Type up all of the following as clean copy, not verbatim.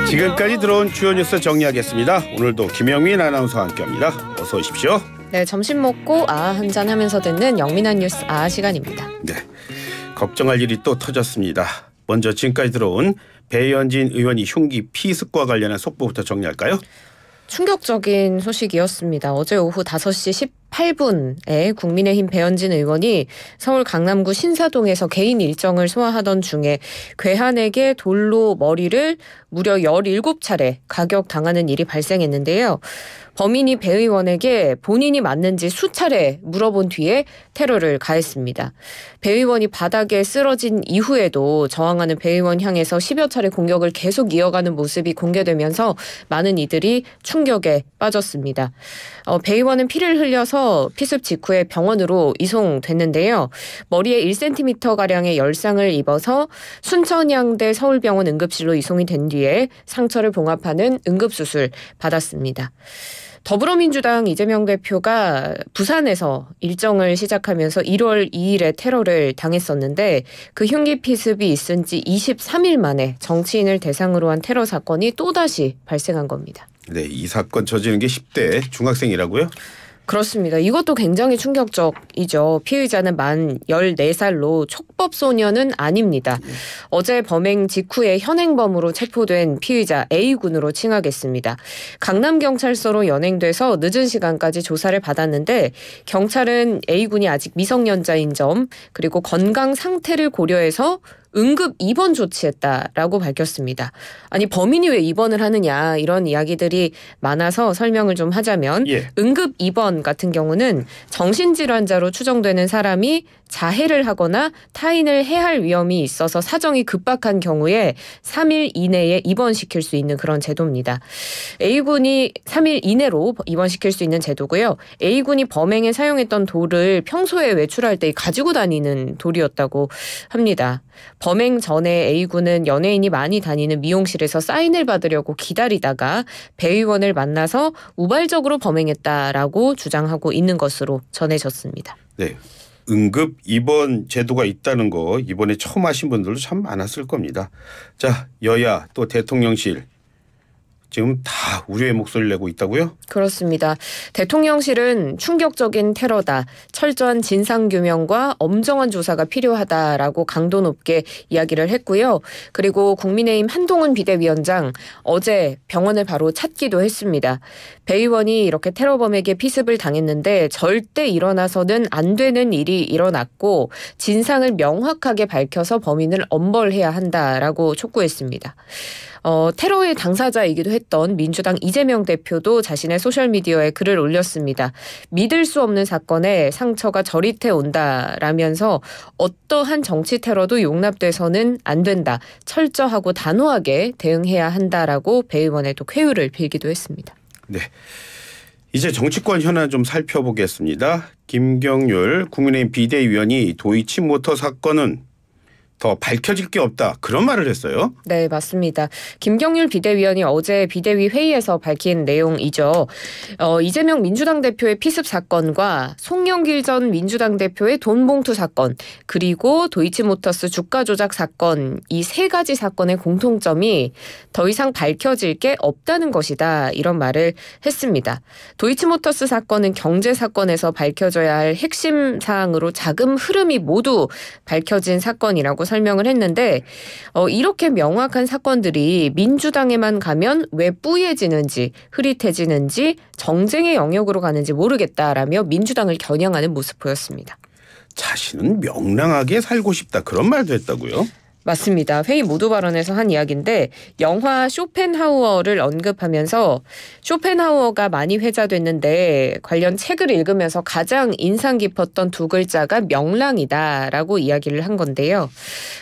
지금까지 들어온 주요 뉴스 정리하겠습니다. 오늘도 김영민 아나운서와 함께합니다. 어서 오십시오. 네, 점심 먹고 한잔 하면서 듣는 영민한 뉴스 시간입니다. 네, 걱정할 일이 또 터졌습니다. 먼저 지금까지 들어온 배현진 의원이 흉기 피습과 관련한 속보부터 정리할까요? 충격적인 소식이었습니다. 어제 오후 5시 18분에 국민의힘 배현진 의원이 서울 강남구 신사동에서 개인 일정을 소화하던 중에 괴한에게 돌로 머리를 무려 17차례 가격당하는 일이 발생했는데요. 범인이 배 의원에게 본인이 맞는지 수차례 물어본 뒤에 테러를 가했습니다. 배 의원이 바닥에 쓰러진 이후에도 저항하는 배 의원 향해서 10여 차례 공격을 계속 이어가는 모습이 공개되면서 많은 이들이 충격에 빠졌습니다. 배 의원은 피를 흘려서 피습 직후에 병원으로 이송됐는데요. 머리에 1cm가량의 열상을 입어서 순천향대 서울병원 응급실로 이송이 된 뒤에 상처를 봉합하는 응급수술 받았습니다. 더불어민주당 이재명 대표가 부산에서 일정을 시작하면서 1월 2일에 테러를 당했었는데 그 흉기 피습이 있은 지 23일 만에 정치인을 대상으로 한 테러 사건이 또다시 발생한 겁니다. 네, 이 사건 저지른 게 10대 중학생이라고요? 그렇습니다. 이것도 굉장히 충격적이죠. 피의자는 만 14살로 촉법 소년은 아닙니다. 어제 범행 직후에 현행범으로 체포된 피의자 A군으로 칭하겠습니다. 강남경찰서로 연행돼서 늦은 시간까지 조사를 받았는데 경찰은 A군이 아직 미성년자인 점 그리고 건강 상태를 고려해서 응급 입원 조치했다라고 밝혔습니다. 아니 범인이 왜 입원을 하느냐 이런 이야기들이 많아서 설명을 좀 하자면 응급 입원 같은 경우는 정신질환자로 추정되는 사람이 자해를 하거나 타인을 해할 위험이 있어서 사정이 급박한 경우에 3일 이내에 입원시킬 수 있는 그런 제도입니다. A군이 3일 이내로 입원시킬 수 있는 제도고요. A군이 범행에 사용했던 돌을 평소에 외출할 때 가지고 다니는 돌이었다고 합니다. 범행 전에 A군은 연예인이 많이 다니는 미용실에서 사인을 받으려고 기다리다가 배 의원을 만나서 우발적으로 범행했다라고 주장하고 있는 것으로 전해졌습니다. 네. 응급 입원 제도가 있다는 거 이번에 처음 하신 분들도 참 많았을 겁니다. 자, 여야 또 대통령실 지금 다 우려의 목소리를 내고 있다고요? 그렇습니다. 대통령실은 충격적인 테러다. 철저한 진상규명과 엄정한 조사가 필요하다라고 강도 높게 이야기를 했고요. 그리고 국민의힘 한동훈 비대위원장 어제 병원을 바로 찾기도 했습니다. 배 의원이 이렇게 테러범에게 피습을 당했는데 절대 일어나서는 안 되는 일이 일어났고 진상을 명확하게 밝혀서 범인을 엄벌해야 한다라고 촉구했습니다. 테러의 당사자이기도 했던 민주당 이재명 대표도 자신의 소셜미디어에 글을 올렸습니다. 믿을 수 없는 사건에 상처가 저릿해 온다라면서 어떠한 정치 테러도 용납돼서는 안 된다. 철저하고 단호하게 대응해야 한다라고 배 의원에도 쾌유를 빌기도 했습니다. 네, 이제 정치권 현안 좀 살펴보겠습니다. 김경률 국민의힘 비대위원이 도이치모터 사건은 더 밝혀질 게 없다 그런 말을 했어요. 네, 맞습니다. 김경률 비대위원이 어제 비대위 회의에서 밝힌 내용이죠. 이재명 민주당 대표의 피습 사건과 송영길 전 민주당 대표의 돈봉투 사건 그리고 도이치모터스 주가 조작 사건 이 세 가지 사건의 공통점이 더 이상 밝혀질 게 없다는 것이다 이런 말을 했습니다. 도이치모터스 사건은 경제 사건에서 밝혀져야 할 핵심 사항으로 자금 흐름이 모두 밝혀진 사건이라고 설명을 했는데 이렇게 명확한 사건들이 민주당에만 가면 왜 뿌얘지는지 흐릿해지는지 정쟁의 영역으로 가는지 모르겠다라며 민주당을 겨냥하는 모습 보였습니다. 자신은 명랑하게 살고 싶다 그런 말도 했다고요? 맞습니다. 회의 모두 발언에서 한 이야기인데 영화 쇼펜하우어를 언급하면서 쇼펜하우어가 많이 회자됐는데 관련 책을 읽으면서 가장 인상 깊었던 두 글자가 명랑이다라고 이야기를 한 건데요.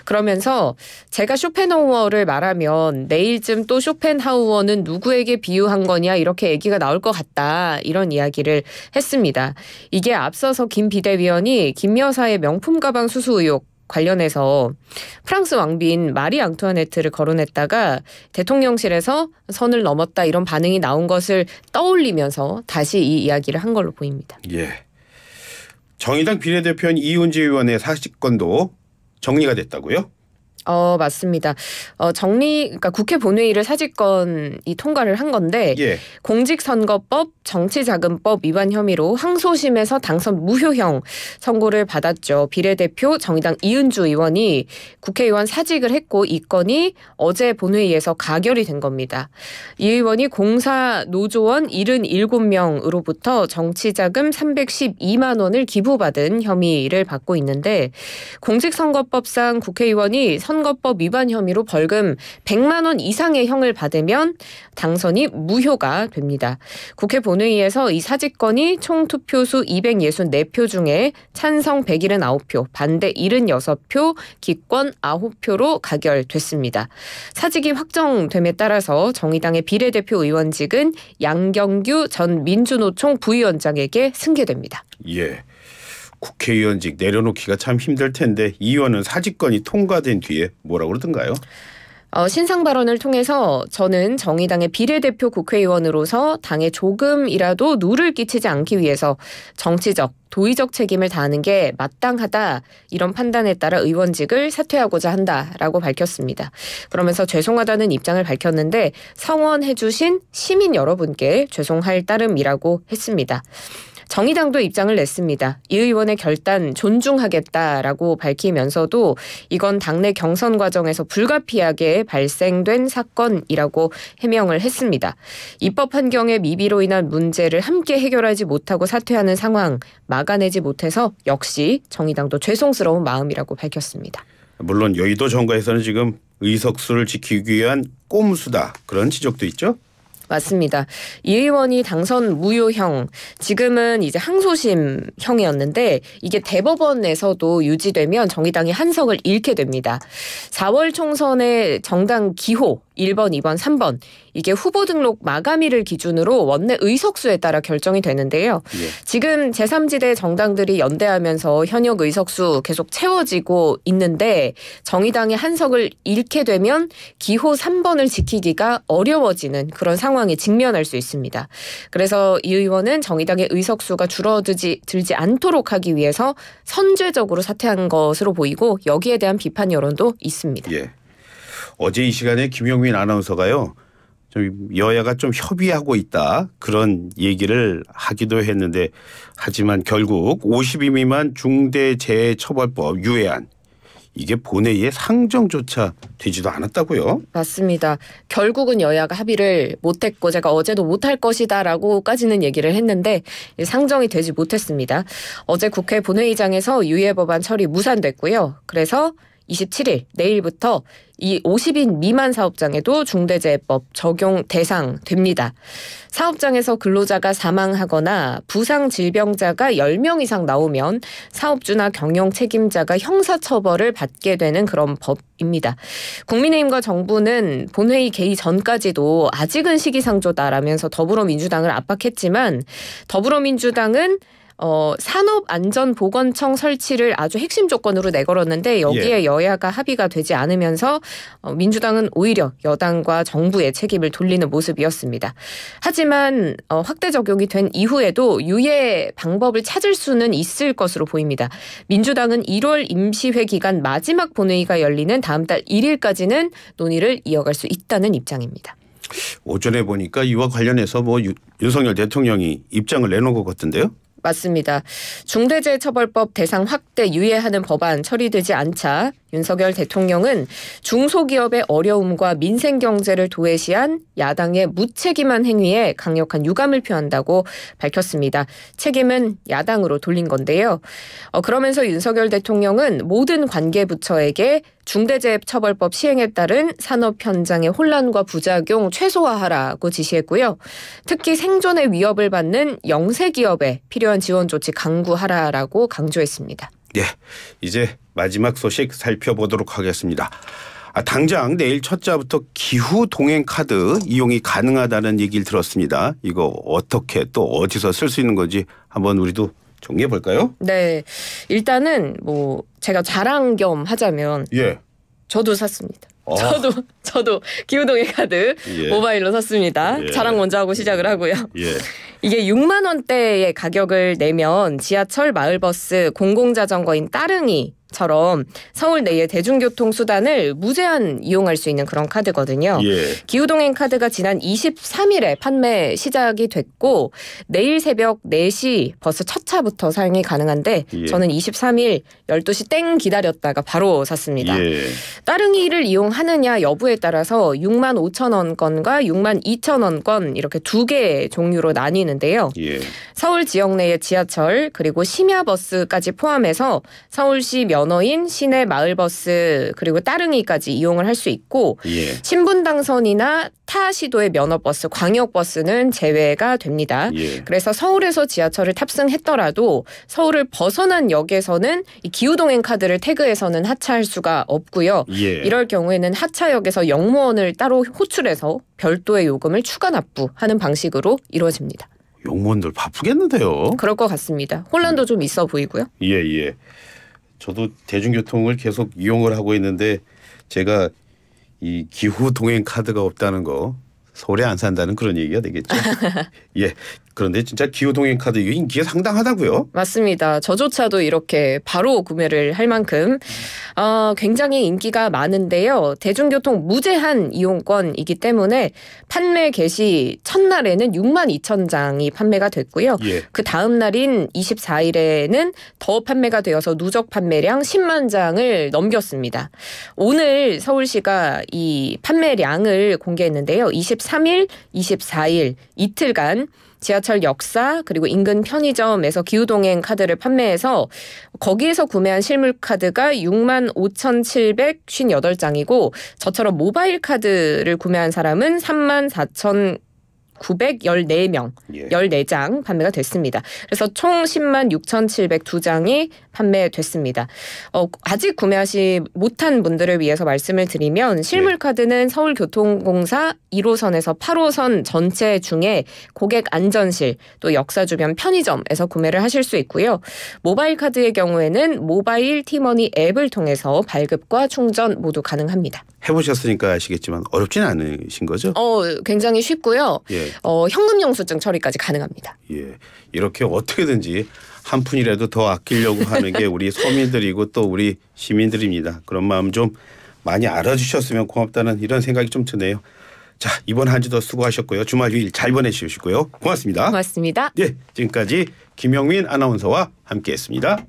그러면서 제가 쇼펜하우어를 말하면 내일쯤 또 쇼펜하우어는 누구에게 비유한 거냐 이렇게 얘기가 나올 것 같다 이런 이야기를 했습니다. 이게 앞서서 김 비대위원이 김 여사의 명품 가방 수수 의혹 관련해서 프랑스 왕비인 마리 앙투아네트를 거론했다가 대통령실에서 선을 넘었다 이런 반응이 나온 것을 떠올리면서 다시 이 이야기를 한 걸로 보입니다. 예. 정의당 비례대표인 이훈재 의원의 사직권도 정리가 됐다고요? 맞습니다. 그러니까 국회 본회의를 사직건이 통과를 한 건데 예. 공직선거법, 정치자금법 위반 혐의로 항소심에서 당선 무효형 선고를 받았죠. 비례대표 정의당 이은주 의원이 국회의원 사직을 했고 이 건이 어제 본회의에서 가결이 된 겁니다. 이 의원이 공사 노조원 77명으로부터 정치자금 312만 원을 기부받은 혐의를 받고 있는데 공직선거법상 국회의원이 선거법 위반 혐의로 벌금 100만 원 이상의 형을 받으면 당선이 무효가 됩니다. 국회 본회의에서 이 사직건이 총 투표수 264표 중에 찬성 179표, 반대 76표, 기권 9표로 가결됐습니다. 사직이 확정됨에 따라서 정의당의 비례대표 의원직은 양경규 전 민주노총 부위원장에게 승계됩니다. 예. 국회의원직 내려놓기가 참 힘들 텐데 이 의원은 사직건이 통과된 뒤에 뭐라고 그러던가요? 신상 발언을 통해서 저는 정의당의 비례대표 국회의원으로서 당에 조금이라도 누를 끼치지 않기 위해서 정치적, 도의적 책임을 다하는 게 마땅하다 이런 판단에 따라 의원직을 사퇴하고자 한다라고 밝혔습니다. 그러면서 죄송하다는 입장을 밝혔는데 성원해 주신 시민 여러분께 죄송할 따름이라고 했습니다. 정의당도 입장을 냈습니다. 이 의원의 결단 존중하겠다라고 밝히면서도 이건 당내 경선 과정에서 불가피하게 발생된 사건이라고 해명을 했습니다. 입법 환경의 미비로 인한 문제를 함께 해결하지 못하고 사퇴하는 상황 막아내지 못해서 역시 정의당도 죄송스러운 마음이라고 밝혔습니다. 물론 여의도 정가에서는 지금 의석수를 지키기 위한 꼼수다 그런 지적도 있죠? 맞습니다. 이 의원이 당선 무효형, 지금은 이제 항소심형이었는데 이게 대법원에서도 유지되면 정의당이 한 석을 잃게 됩니다. 4월 총선의 정당 기호 1번, 2번, 3번 이게 후보 등록 마감일을 기준으로 원내 의석수에 따라 결정이 되는데요. 예. 지금 제3지대 정당들이 연대하면서 현역 의석수 계속 채워지고 있는데 정의당이 한 석을 잃게 되면 기호 3번을 지키기가 어려워지는 그런 상황에 직면할 수 있습니다. 그래서 이 의원은 정의당의 의석수가 줄어들지 않도록 하기 위해서 선제적으로 사퇴한 것으로 보이고 여기에 대한 비판 여론도 있습니다. 예. 어제 이 시간에 김용민 아나운서가요. 좀 여야가 좀 협의하고 있다 그런 얘기를 하기도 했는데 하지만 결국 50인 미만 중대재해처벌법 유예안 이게 본회의에 상정조차 되지도 않았다고요? 맞습니다. 결국은 여야가 합의를 못했고 제가 어제도 못할 것이다라고까지는 얘기를 했는데 상정이 되지 못했습니다. 어제 국회 본회의장에서 유예 법안 처리 무산됐고요. 그래서 27일 내일부터 이 50인 미만 사업장에도 중대재해법 적용 대상 됩니다. 사업장에서 근로자가 사망하거나 부상 질병자가 10명 이상 나오면 사업주나 경영 책임자가 형사처벌을 받게 되는 그런 법입니다. 국민의힘과 정부는 본회의 개의 전까지도 아직은 시기상조다라면서 더불어민주당을 압박했지만 더불어민주당은 산업안전보건청 설치를 아주 핵심 조건으로 내걸었는데 여기에 여야가 합의가 되지 않으면서 민주당은 오히려 여당과 정부의 책임을 돌리는 모습이었습니다. 하지만 확대 적용이 된 이후에도 유예 방법을 찾을 수는 있을 것으로 보입니다. 민주당은 1월 임시회 기간 마지막 본회의가 열리는 다음 달 1일까지는 논의를 이어갈 수 있다는 입장입니다. 오전에 보니까 이와 관련해서 윤석열 대통령이 입장을 내놓은 것 같은데요. 맞습니다. 중대재해처벌법 대상 확대 유예하는 법안 처리되지 않자 윤석열 대통령은 중소기업의 어려움과 민생경제를 도외시한 야당의 무책임한 행위에 강력한 유감을 표한다고 밝혔습니다. 책임은 야당으로 돌린 건데요. 그러면서 윤석열 대통령은 모든 관계부처에게 중대재해처벌법 시행에 따른 산업 현장의 혼란과 부작용 최소화하라고 지시했고요. 특히 생존의 위협을 받는 영세기업에 필요한 지원 조치 강구하라라고 강조했습니다. 예, 이제 마지막 소식 살펴보도록 하겠습니다. 당장 내일 첫자부터 기후 동행 카드 이용이 가능하다는 얘기를 들었습니다. 이거 어떻게 또 어디서 쓸 수 있는 건지 한번 우리도 정리해 볼까요? 네, 일단은 제가 자랑 겸 하자면 저도 샀습니다. 저도 기후동행 카드 모바일로 샀습니다. 자랑 먼저 하고 시작을 하고요. 이게 6만 원대의 가격을 내면 지하철, 마을버스, 공공자전거인 따릉이 카드처럼 서울 내의 대중교통 수단을 무제한 이용할 수 있는 그런 카드거든요. 예. 기후동행 카드가 지난 23일에 판매 시작이 됐고 내일 새벽 4시 벌써 첫 차부터 사용이 가능한데 예. 저는 23일 12시 땡 기다렸다가 바로 샀습니다. 예. 따릉이를 이용하느냐 여부에 따라서 6만 5천 원권과 6만 2천 원권 이렇게 두 개의 종류로 나뉘는데요. 예. 서울 지역 내의 지하철 그리고 심야버스까지 포함해서 서울시 면허인 시내 마을버스 그리고 따릉이까지 이용을 할 수 있고 예. 신분당선이나 타 시도의 면허버스, 광역버스는 제외가 됩니다. 예. 그래서 서울에서 지하철을 탑승했더라도 서울을 벗어난 역에서는 이 기후동행 카드를 태그해서는 하차할 수가 없고요. 예. 이럴 경우에는 하차역에서 역무원을 따로 호출해서 별도의 요금을 추가 납부하는 방식으로 이루어집니다. 용무원들 바쁘겠는데요. 그럴 것 같습니다. 혼란도 좀 있어 보이고요. 예, 예. 저도 대중교통을 계속 이용을 하고 있는데 제가 이 기후 동행 카드가 없다는 거 서울에 안 산다는 그런 얘기가 되겠죠. 예. 그런데 진짜 기후 동행 카드 이게 인기가 상당하다고요? 맞습니다. 저조차도 이렇게 바로 구매를 할 만큼 굉장히 인기가 많은데요. 대중교통 무제한 이용권이기 때문에 판매 개시 첫날에는 6만 2천 장이 판매가 됐고요. 예. 그 다음 날인 24일에는 더 판매가 되어서 누적 판매량 10만 장을 넘겼습니다. 오늘 서울시가 이 판매량을 공개했는데요. 23일, 24일 이틀간 지하철 역사 그리고 인근 편의점에서 기후동행 카드를 판매해서 거기에서 구매한 실물 카드가 6만 5,758장이고 저처럼 모바일 카드를 구매한 사람은 3만 4,914명, 예. 14장 판매가 됐습니다. 그래서 총 10만 6,702장이 판매됐습니다. 아직 구매하지 못한 분들을 위해서 말씀을 드리면 실물 카드는 서울교통공사 1호선에서 8호선 전체 중에 고객 안전실 또 역사 주변 편의점에서 구매를 하실 수 있고요. 모바일 카드의 경우에는 모바일 티머니 앱을 통해서 발급과 충전 모두 가능합니다. 해보셨으니까 아시겠지만 어렵지는 않으신 거죠? 굉장히 쉽고요. 예. 현금 영수증 처리까지 가능합니다. 예. 이렇게 어떻게든지 한 푼이라도 더 아끼려고 하는 게 우리 서민들이고 또 우리 시민들입니다. 그런 마음 좀 많이 알아주셨으면 고맙다는 이런 생각이 좀 드네요. 자, 이번 한 주도 수고하셨고요. 주말 휴일 잘 보내시고요. 고맙습니다. 고맙습니다. 예, 지금까지 김영민 아나운서와 함께했습니다.